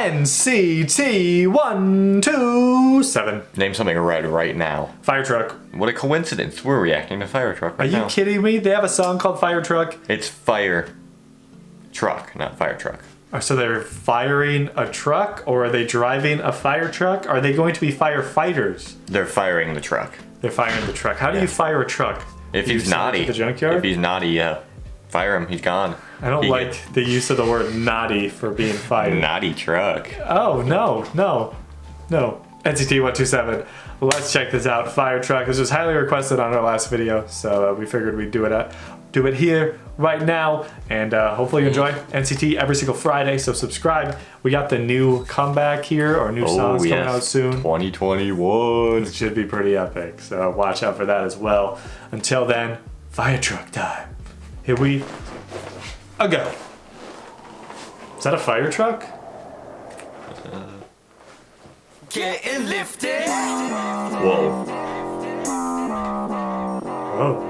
NCT 127. Name something red right now. Firetruck. What a coincidence. We're reacting to Firetruck right now. Are you kidding me? They have a song called Firetruck. It's fire truck, not Firetruck. So they're firing a truck, or are they driving a fire truck? Are they going to be firefighters? They're firing the truck. They're firing the truck. How do you fire a truck? If he's naughty. The junkyard? If he's naughty, yeah. Fire him, he's gone. I don't like the use of the word naughty for being fired. Naughty truck. Oh, no. NCT 127. Let's check this out. Firetruck. This was highly requested on our last video, so we figured we'd do it here right now, and hopefully you enjoy NCT every single Friday, so subscribe. We got the new comeback here, or new songs coming out soon. 2021. It should be pretty epic, so watch out for that as well. Until then, Firetruck time. Here we go. Is that a fire truck? Getting lifted. Whoa. Oh.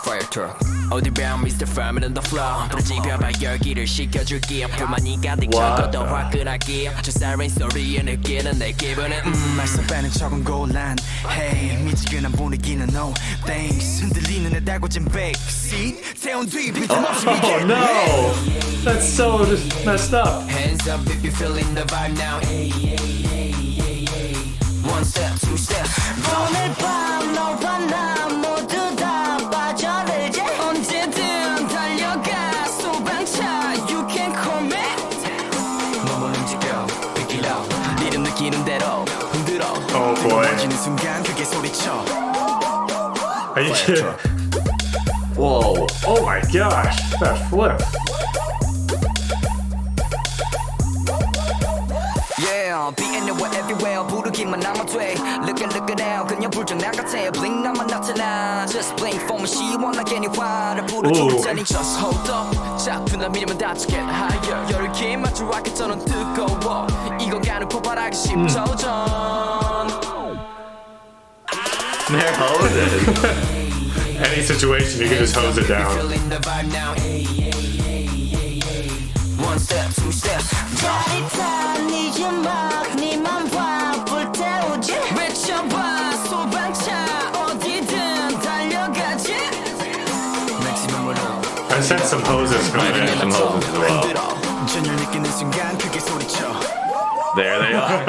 Firetruck. 어디 봐 Mr. Farmer on the floor. 부러지펴봐 열기를 식혀줄게. 불만이 가득 차고 더 화끈하게. 저 siren 소리에 느끼는 내 기분은 말썽 빼는 척은 곤란. Hey 미치겠는 분위기는 no thanks. 흔들리는 내 달궈진 backseat. 태운 뒤 빈틈없이 Oh no! That's so just messed up. Hands up if you're feeling the vibe now. One step, two steps. 오늘 밤 너와 나 모두 다 빠져들지. 언제든 달려가 소방차. You can call me. 너만 움직여, pick it up. 리듬 느끼는 대로 흔들어. Oh boy. 던지는 순간 그게 소리쳐. Are you kidding? Whoa. Oh my gosh, that flip. Yeah, be anywhere, everywhere. 부르기만 하면 돼. Look it out. 그냥 불장난 같아. Blink 나만 나타나. Just blink for me. 시원하게 네 화를 불어줄 테니 just hold up. 자꾸나 밀면 다쳐 get higher. 열기 맞춰 rocket처럼 뜨거워. 익어가는 폭발하기 10초 전. They're hoses. Any situation, you can just hose it down. Feeling the vibe now. One step, two steps. 짜릿한 이제 막 네만 봐 불태우지. 외쳐봐 소방차 어디든 달려가지. Maximum으로. I sent some hoses coming in. Some hoses as well. 전율 느끼는 순간 그게 소리쳐. There they are.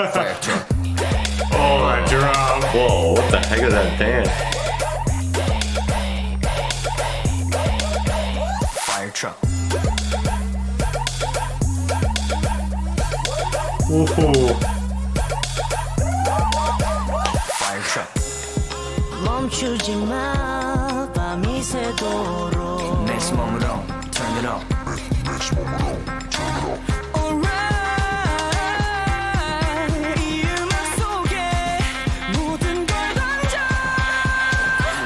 Oh, that drum. Whoa, what the heck is that dance? Firetruck. Ooh. Firetruck. 멈추지 마 밤이 새도록. Maximum으로 turn it up. Maximum으로 turn it up.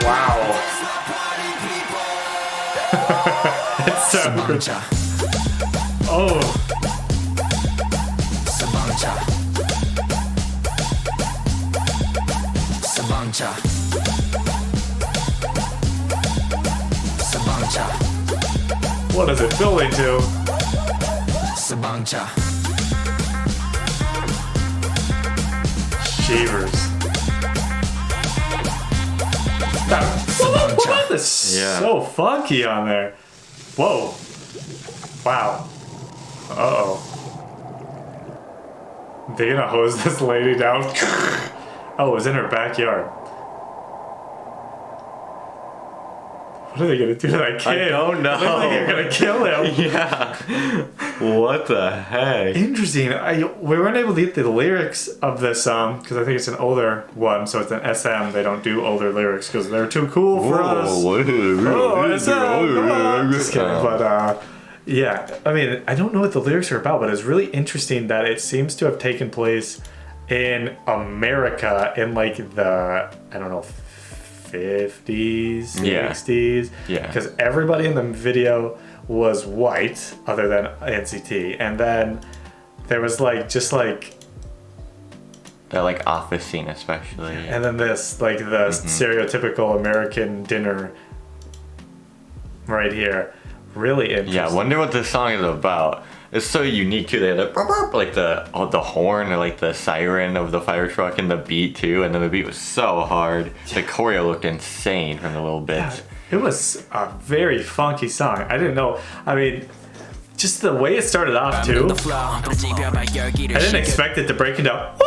Wow. It's so good. Oh. Sabancha. Sabancha. Sabancha. What is it building to? Sabancha. Shavers. What is so funky on there? Whoa. Wow. Uh-oh. They gonna hose this lady down? Oh, it was in her backyard. What are they gonna do to that kid? I don't know. I think they're gonna kill him. Yeah. What the heck? Interesting. We weren't able to get the lyrics of this song because I think it's an older one, so it's an SM. They don't do older lyrics because they're too cool for us. Oh, SM, come on. Just kidding. But yeah, I mean, I don't know what the lyrics are about, but it's really interesting that it seems to have taken place in America in like the, I don't know, 50s, 60s. Yeah. Because everybody in the video was white other than NCT. And then there was like, just like... That like office scene especially. And then this, like the stereotypical American dinner right here. Really interesting. Yeah, I wonder what this song is about. It's so unique too. They had like the horn or like the siren of the fire truck and the beat too, and then the beat was so hard. The choreo looked insane from the little bits. It was a very funky song. I didn't know. I mean, just the way it started off too. I didn't expect it to break it down.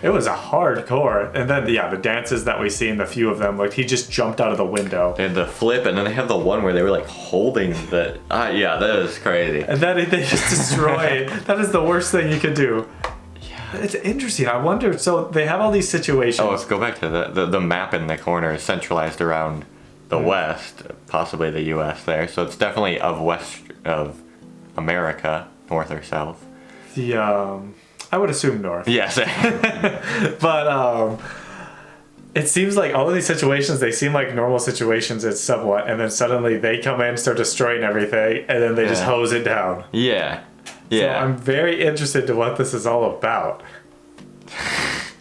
It was a hardcore, and then the dances that we see in the few of them, like he just jumped out of the window. They had the flip, and then they have the one where they were like holding the. Yeah, that is crazy. And then they just destroy. That is the worst thing you could do. Yeah, it's interesting. I wonder. So they have all these situations. Oh, let's go back to the map in the corner is centralized around the West, possibly the U.S. there. So it's definitely of America, north or south. I would assume north. Yes. But it seems like all of these situations, they seem like normal situations, it's somewhat, and then suddenly they come in, start destroying everything, and then they just hose it down. Yeah. So I'm very interested to what this is all about.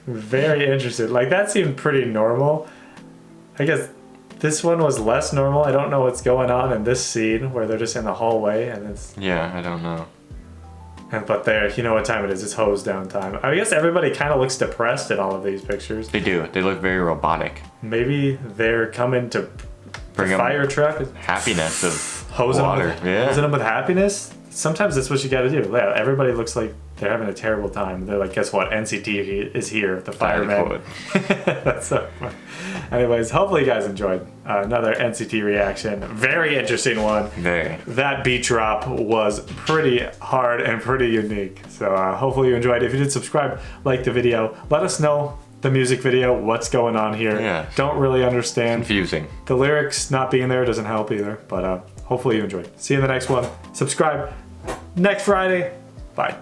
Very interested. Like, that seemed pretty normal. I guess this one was less normal. I don't know what's going on in this scene where they're just in the hallway and it's... Yeah, I don't know. But there, you know what time it is. It's hose down time. I guess everybody kind of looks depressed in all of these pictures. They do. They look very robotic. Maybe they're coming to bring a fire truck. Happiness of hosing water. Hosing them with happiness. Sometimes that's what you got to do. Yeah, everybody looks like they're having a terrible time. They're like, guess what? NCT is here. The fireman. That's so funny. Anyways, hopefully you guys enjoyed another NCT reaction. Very interesting one. Very. That beat drop was pretty hard and pretty unique. So hopefully you enjoyed. If you did, subscribe, like the video. Let us know the music video, what's going on here. Yeah. Don't really understand. Confusing. The lyrics not being there doesn't help either. But hopefully you enjoyed. See you in the next one. Subscribe next Friday. Bye.